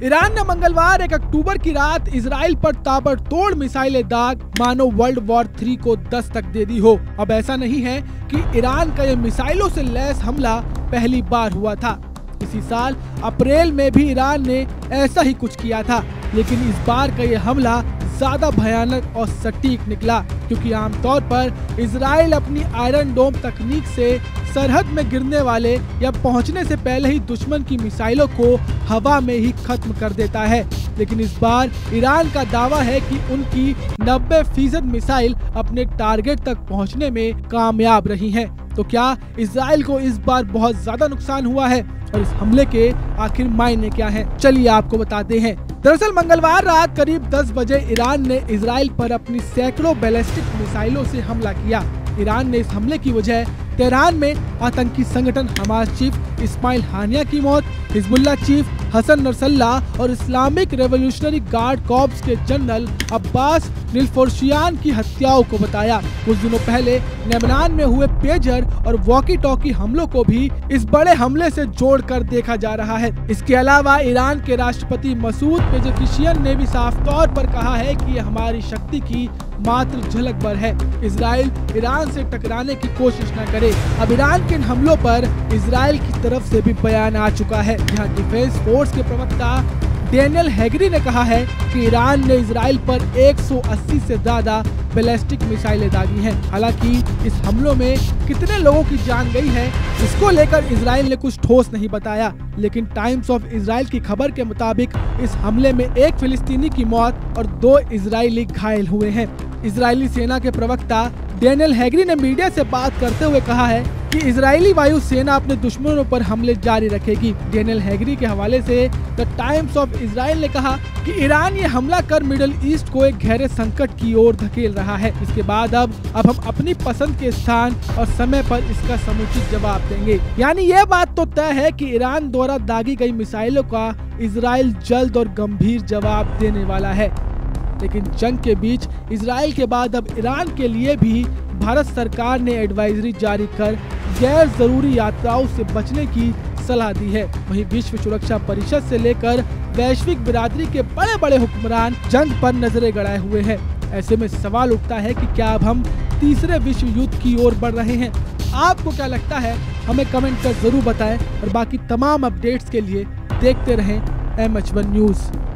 Iran ने मंगलवार 1 अक्टूबर की रात इजराइल पर ताबड़तोड़ मिसाइलें दाग मानो वर्ल्ड वॉर 3 को दस्तक दे दी हो। अब ऐसा नहीं है कि ईरान का ये मिसाइलों से लैस हमला पहली बार हुआ था। इसी साल अप्रैल में भी ईरान ने ऐसा ही कुछ किया था, लेकिन इस बार का ये हमला ज्यादा भयानक और सटीक निकला, क्योंकि आमतौर पर इजराइल अपनी आयरन डोम तकनीक से सरहद में गिरने वाले या पहुंचने से पहले ही दुश्मन की मिसाइलों को हवा में ही खत्म कर देता है। लेकिन इस बार ईरान का दावा है कि उनकी 90% मिसाइल अपने टारगेट तक पहुंचने में कामयाब रही हैं। तो क्या इजराइल को इस बार बहुत ज्यादा नुकसान हुआ है और इस हमले के आखिर मायने क्या हैं? चलिए आपको बताते हैं। दरअसल मंगलवार रात करीब 10 बजे ईरान ने इजराइल पर अपनी सैकड़ों बैलिस्टिक मिसाइलों से हमला किया। ईरान ने इस हमले की वजह तेहरान में आतंकी संगठन हमास चीफ इस्माइल हानिया की मौत, हिजबुल्लाह चीफ हसन नसरल्लाह और इस्लामिक रेवोल्यूशनरी गार्ड कॉर्प्स के जनरल अब्बास निलफोर्शियान की हत्याओं को बताया। कुछ दिनों पहले लेबनान में हुए पेजर और वॉकी टॉकी हमलों को भी इस बड़े हमले से जोड़कर देखा जा रहा है। इसके अलावा ईरान के राष्ट्रपति मसूद पेजेकिशियन ने भी साफ तौर पर कहा है कि ये हमारी शक्ति की मात्र झलक भर है। इजराइल ईरान से टकराने की कोशिश न करे। अब ईरान के इन हमलों पर इजराइल की तरफ से भी बयान आ चुका है, जहां डिफेंस फोर्स के प्रवक्ता डेनियल हैगरी ने कहा है कि ईरान ने इजराइल पर 180 से ज्यादा बैलिस्टिक मिसाइलें दागी हैं। हालांकि इस हमलों में कितने लोगों की जान गई है, इसको लेकर इजराइल ने कुछ ठोस नहीं बताया। लेकिन टाइम्स ऑफ इजराइल की खबर के मुताबिक इस हमले में एक फिलिस्तीनी की मौत और 2 इजरायली घायल हुए हैं। इजरायली सेना के प्रवक्ता डेनियल हैगरी ने मीडिया से बात करते हुए कहा है कि इजरायली वायु सेना अपने दुश्मनों पर हमले जारी रखेगी। डेनियल हैगरी के हवाले से द टाइम्स ऑफ इजराइल ने कहा कि ईरान ये हमला कर मिडिल ईस्ट को एक गहरे संकट की ओर धकेल रहा है। इसके बाद अब हम अपनी पसंद के स्थान और समय पर इसका समुचित जवाब देंगे। यानी यह बात तो तय है कि ईरान द्वारा दागी गई मिसाइलों का इजराइल जल्द और गंभीर जवाब देने वाला है। लेकिन जंग के बीच इजराइल के बाद अब ईरान के लिए भी भारत सरकार ने एडवाइजरी जारी कर गैर जरूरी यात्राओं से बचने की सलाह दी है। वहीं विश्व सुरक्षा परिषद से लेकर वैश्विक बिरादरी के बड़े बड़े हुक्मरान जंग पर नजरें गड़ाए हुए हैं। ऐसे में सवाल उठता है कि क्या अब हम तीसरे विश्व युद्ध की ओर बढ़ रहे हैं? आपको क्या लगता है? हमें कमेंट कर जरूर बताएं और बाकी तमाम अपडेट्स के लिए देखते रहें MH1 न्यूज़।